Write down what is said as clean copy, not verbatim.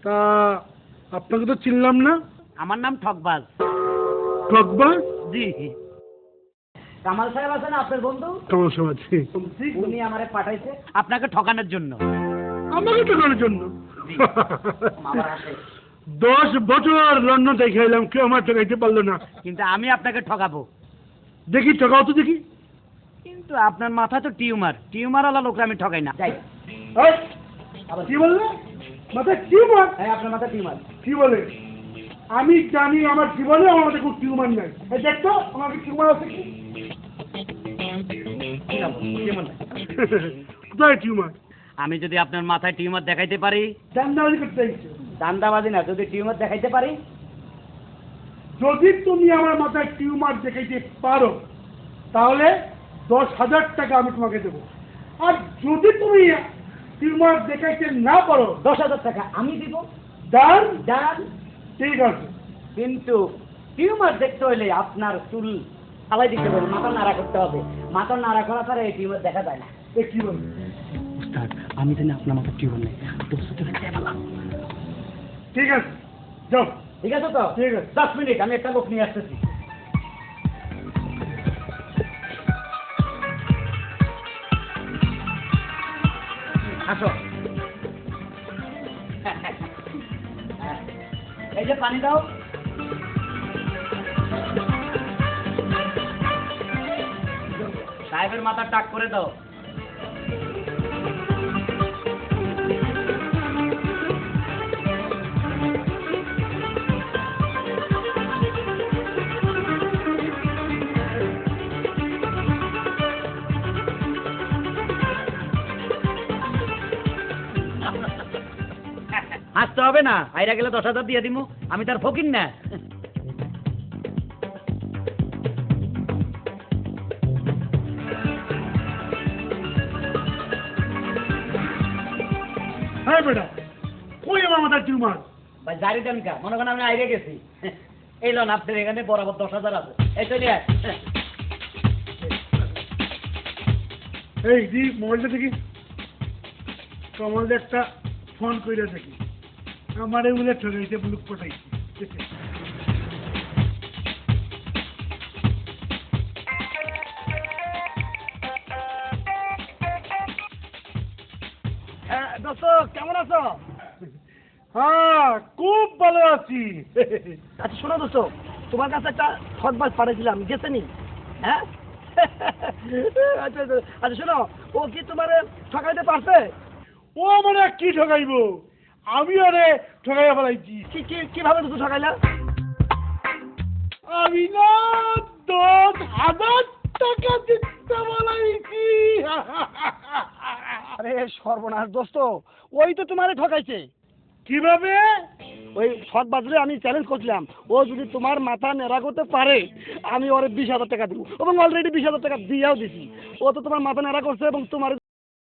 তা আপনাকে তো চিনলাম না। আমার নাম ঠকবাজ। ঠকবাজ? জি। কামাল সাহেব আছেন আপনার বন্ধু? কামাল সাহেব আছে। উনি আমারে পাঠাইছে আপনাকে ঠকানোর জন্য। আমাকে ঠকানোর জন্য? 10 বছর লন্ডন দেখে এলাম, কেউ আমার ঠকাইতে পারলো না। কিন্তু আমি আপনাকে ঠকাবো। দেখি ঠকাও তো দেখি। কিন্তু আপনার মাথা তো টিউমার, টিউমারওয়ালা লোকরা আমি ঠকাই না। যাই। কি বললে? মাথা টিউমার? হ্যাঁ, আপনার মাথা টিউমার। কি বলে? আমি জানি আমার জীবনে আমার মাথায় কোনো টিউমার নাই। এই দেখতো আমাকে টিউমার আছে কি? কোথায় টিউমার? আমি যদি আপনার মাথায় টিউমার দেখাইতে পারি। দান্দাবাজি করতে চাইছো? দান্দাবাজি না, যদি টিউমার দেখাইতে পারি। যদি তুমি আমার মাথায় টিউমার দেখাইতে পারো তাহলে 10,000 টাকা আমি তোমাকে দেবো। আর যদি তুমি টিউমার দেখাইতে না পারো 10,000 টাকা আমি দিব। ডান? ডান। ঠিক আছে। কিন্তু টিউমার দেখতে হলে আপনার চুল ফালাই দিতে হবে, মাথা নাড়া করতে হবে। মাথা নাড়া করা ছাড়া এই টিউমার দেখা যায় না। এ কি বলবো? উস্তাদ, আমি জানি আপনার মাথা টিউমার নেই। ঠিক আছে, যাও। ঠিক আছে তো? ঠিক আছে। 10 মিনিট, আমি একটা লোক নিয়ে আসতেছি। আসো। এই যে পানি দাও। সাহেবের মাথা টাক করে দাও। হাসতে হবে না, আইরা গেলে 10,000 দিয়ে দিমু। আমি তার ফকির না। হ্যাঁ বেটা, কই আমার মাথায় টিউমার? ভাই জারি দেন কা, মনে করেন আমি আইরে গেছি। এই লোন আপনার এখানে বরাবর 10,000 আছে। এই চলে আয়। এই দি মোবাইলটা দেখি। কমল একটা ফোন কইরা দেখি। আমারে বলে ঠকাইতে বুলুক পটাইছে। দোস্ত কেমন আছো? হ্যাঁ, খুব ভালো আছি। আচ্ছা শোনো দোস্ত, তোমার কাছে একটা ঠকবাজ পাঠিয়েছিলাম, গেছে নি? হ্যাঁ। আচ্ছা আচ্ছা, আচ্ছা শোনো, ও কি তোমার ঠকাইতে পারছে? ও মানে কি ঠকাইবো? আমি আরে ঠকাইয়া ফেলাইছি। কিভাবে দোস্ত ঠকাইলা? আমি না 10,000 টাকা দিতে বলাইছি। আরে সর্বনাশ দোস্ত, ওই তো তোমারে ঠকাইছে। কিভাবে? ওই সৎ বাজারে আমি চ্যালেঞ্জ করছিলাম, ও যদি তোমার মাথা নেড়া করতে পারে আমি ওরে 20,000 টাকা দিব, এবং অলরেডি 20,000 টাকা দিয়েও দিছি। ও তো তোমার মাথা নেড়া করছে এবং তোমার